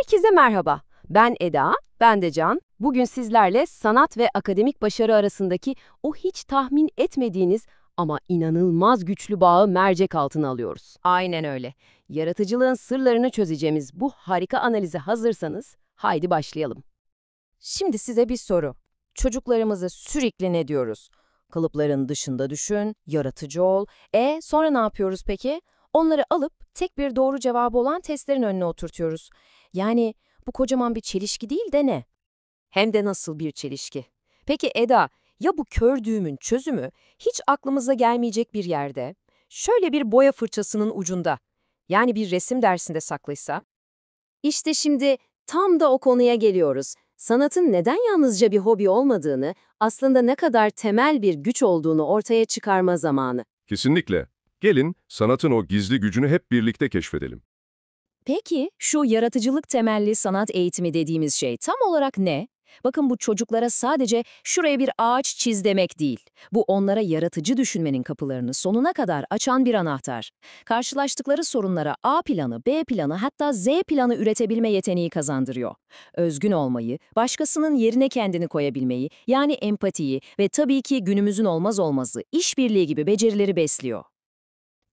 Herkese merhaba. Ben Eda, ben de Can. Bugün sizlerle sanat ve akademik başarı arasındaki o hiç tahmin etmediğiniz ama inanılmaz güçlü bağı mercek altına alıyoruz. Aynen öyle. Yaratıcılığın sırlarını çözeceğimiz bu harika analize hazırsanız, haydi başlayalım. Şimdi size bir soru. Çocuklarımıza sürekli ne diyoruz? Kalıpların dışında düşün, yaratıcı ol. Sonra ne yapıyoruz peki? Onları alıp tek bir doğru cevabı olan testlerin önüne oturtuyoruz. Yani bu kocaman bir çelişki değil de ne? Hem de nasıl bir çelişki? Peki Eda, ya bu kör düğümün çözümü hiç aklımıza gelmeyecek bir yerde, şöyle bir boya fırçasının ucunda, yani bir resim dersinde saklıysa? İşte şimdi tam da o konuya geliyoruz. Sanatın neden yalnızca bir hobi olmadığını, aslında ne kadar temel bir güç olduğunu ortaya çıkarma zamanı. Kesinlikle. Gelin, sanatın o gizli gücünü hep birlikte keşfedelim. Peki şu yaratıcılık temelli sanat eğitimi dediğimiz şey tam olarak ne? Bakın bu çocuklara sadece şuraya bir ağaç çiz demek değil. Bu onlara yaratıcı düşünmenin kapılarını sonuna kadar açan bir anahtar. Karşılaştıkları sorunlara A planı, B planı hatta Z planı üretebilme yeteneği kazandırıyor. Özgün olmayı, başkasının yerine kendini koyabilmeyi, yani empatiyi ve tabii ki günümüzün olmaz olmazı işbirliği gibi becerileri besliyor.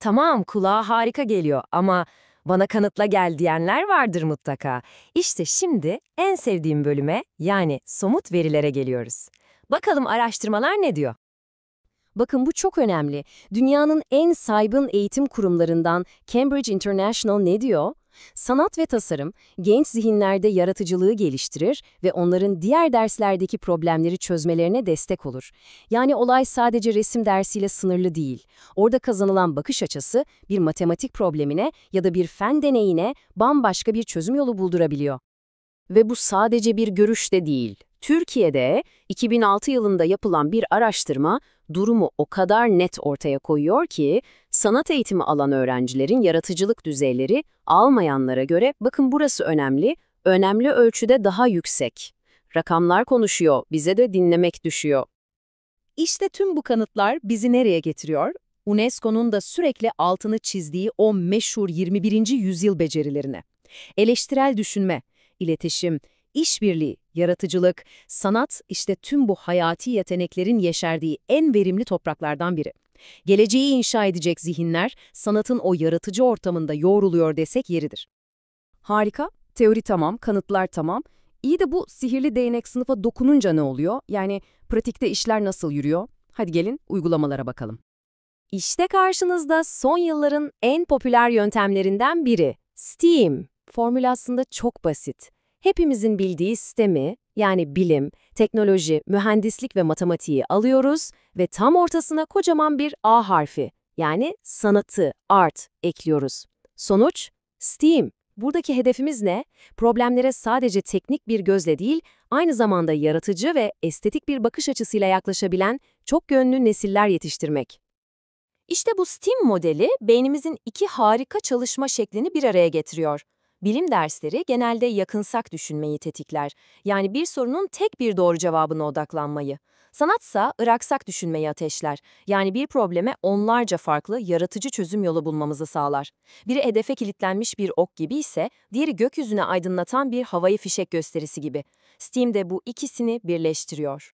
Tamam, kulağa harika geliyor ama bana kanıtla gel diyenler vardır mutlaka. İşte şimdi en sevdiğim bölüme, yani somut verilere geliyoruz. Bakalım araştırmalar ne diyor? Bakın bu çok önemli. Dünyanın en saygın eğitim kurumlarından Cambridge International ne diyor? Sanat ve tasarım, genç zihinlerde yaratıcılığı geliştirir ve onların diğer derslerdeki problemleri çözmelerine destek olur. Yani olay sadece resim dersiyle sınırlı değil. Orada kazanılan bakış açısı bir matematik problemine ya da bir fen deneyine bambaşka bir çözüm yolu buldurabiliyor. Ve bu sadece bir görüş de değil. Türkiye'de 2006 yılında yapılan bir araştırma durumu o kadar net ortaya koyuyor ki sanat eğitimi alan öğrencilerin yaratıcılık düzeyleri almayanlara göre bakın burası önemli ölçüde daha yüksek. Rakamlar konuşuyor, bize de dinlemek düşüyor. İşte tüm bu kanıtlar bizi nereye getiriyor? UNESCO'nun da sürekli altını çizdiği o meşhur 21. yüzyıl becerilerine. Eleştirel düşünme, iletişim, işbirliği, yaratıcılık, sanat işte tüm bu hayati yeteneklerin yeşerdiği en verimli topraklardan biri. Geleceği inşa edecek zihinler sanatın o yaratıcı ortamında yoğruluyor desek yeridir. Harika, teori tamam, kanıtlar tamam. İyi de bu sihirli değnek sınıfa dokununca ne oluyor? Yani pratikte işler nasıl yürüyor? Hadi gelin uygulamalara bakalım. İşte karşınızda son yılların en popüler yöntemlerinden biri, STEAM. Formül aslında çok basit. Hepimizin bildiği STEM'i, yani bilim, teknoloji, mühendislik ve matematiği alıyoruz ve tam ortasına kocaman bir A harfi, yani sanatı, art ekliyoruz. Sonuç, STEAM. Buradaki hedefimiz ne? Problemlere sadece teknik bir gözle değil, aynı zamanda yaratıcı ve estetik bir bakış açısıyla yaklaşabilen çok yönlü nesiller yetiştirmek. İşte bu STEAM modeli beynimizin iki harika çalışma şeklini bir araya getiriyor. Bilim dersleri genelde yakınsak düşünmeyi tetikler. Yani bir sorunun tek bir doğru cevabına odaklanmayı. Sanatsa ıraksak düşünmeyi ateşler. Yani bir probleme onlarca farklı yaratıcı çözüm yolu bulmamızı sağlar. Biri hedefe kilitlenmiş bir ok gibi ise diğeri gökyüzüne aydınlatan bir havai fişek gösterisi gibi. STEAM de bu ikisini birleştiriyor.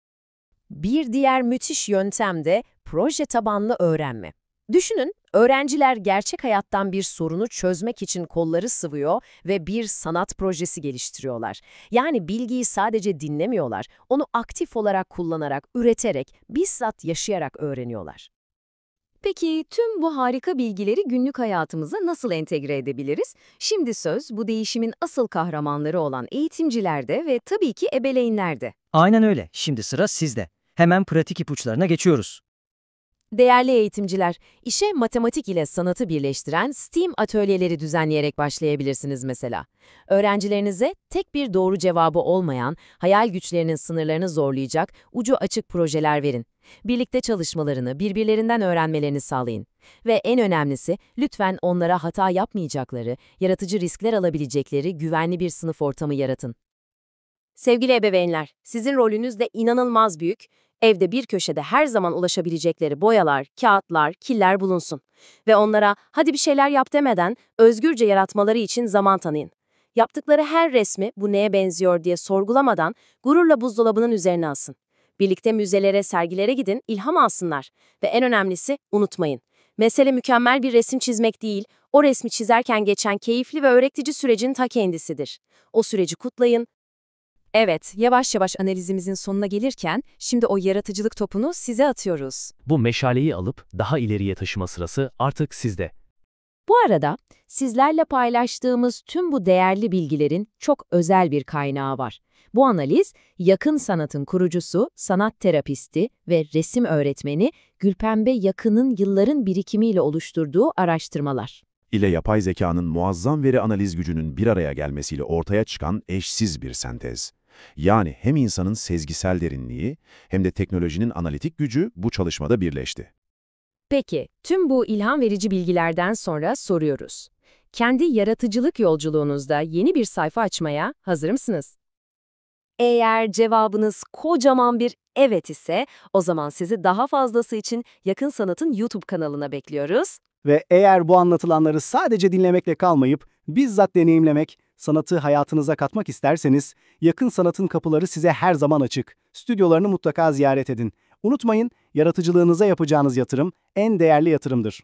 Bir diğer müthiş yöntem de proje tabanlı öğrenme. Düşünün, öğrenciler gerçek hayattan bir sorunu çözmek için kolları sıvıyor ve bir sanat projesi geliştiriyorlar. Yani bilgiyi sadece dinlemiyorlar, onu aktif olarak kullanarak, üreterek, bizzat yaşayarak öğreniyorlar. Peki tüm bu harika bilgileri günlük hayatımıza nasıl entegre edebiliriz? Şimdi söz bu değişimin asıl kahramanları olan eğitimcilerde ve tabii ki ebeveynlerde. Aynen öyle. Şimdi sıra sizde. Hemen pratik ipuçlarına geçiyoruz. Değerli eğitimciler, işe matematik ile sanatı birleştiren STEAM atölyeleri düzenleyerek başlayabilirsiniz mesela. Öğrencilerinize tek bir doğru cevabı olmayan, hayal güçlerinin sınırlarını zorlayacak, ucu açık projeler verin. Birlikte çalışmalarını, birbirlerinden öğrenmelerini sağlayın. Ve en önemlisi, lütfen onlara hata yapmayacakları, yaratıcı riskler alabilecekleri güvenli bir sınıf ortamı yaratın. Sevgili ebeveynler, sizin rolünüz de inanılmaz büyük. Evde bir köşede her zaman ulaşabilecekleri boyalar, kağıtlar, killer bulunsun. Ve onlara hadi bir şeyler yap demeden özgürce yaratmaları için zaman tanıyın. Yaptıkları her resmi bu neye benziyor diye sorgulamadan gururla buzdolabının üzerine asın. Birlikte müzelere, sergilere gidin, ilham alsınlar. Ve en önemlisi unutmayın. Mesele mükemmel bir resim çizmek değil, o resmi çizerken geçen keyifli ve öğretici sürecin ta kendisidir. O süreci kutlayın. Evet, yavaş yavaş analizimizin sonuna gelirken şimdi o yaratıcılık topunu size atıyoruz. Bu meşaleyi alıp daha ileriye taşıma sırası artık sizde. Bu arada sizlerle paylaştığımız tüm bu değerli bilgilerin çok özel bir kaynağı var. Bu analiz, yakın sanatın kurucusu, sanat terapisti ve resim öğretmeni Gülpembe Yakın'ın yılların birikimiyle oluşturduğu araştırmalar. ile yapay zekanın muazzam veri analiz gücünün bir araya gelmesiyle ortaya çıkan eşsiz bir sentez. Yani hem insanın sezgisel derinliği hem de teknolojinin analitik gücü bu çalışmada birleşti. Peki, tüm bu ilham verici bilgilerden sonra soruyoruz. Kendi yaratıcılık yolculuğunuzda yeni bir sayfa açmaya hazır mısınız? Eğer cevabınız kocaman bir evet ise, o zaman sizi daha fazlası için Yakın Sanat'ın YouTube kanalına bekliyoruz. Ve eğer bu anlatılanları sadece dinlemekle kalmayıp bizzat deneyimlemek, sanatı hayatınıza katmak isterseniz, Yakın Sanat'ın kapıları size her zaman açık. Stüdyolarını mutlaka ziyaret edin. Unutmayın, yaratıcılığınıza yapacağınız yatırım en değerli yatırımdır.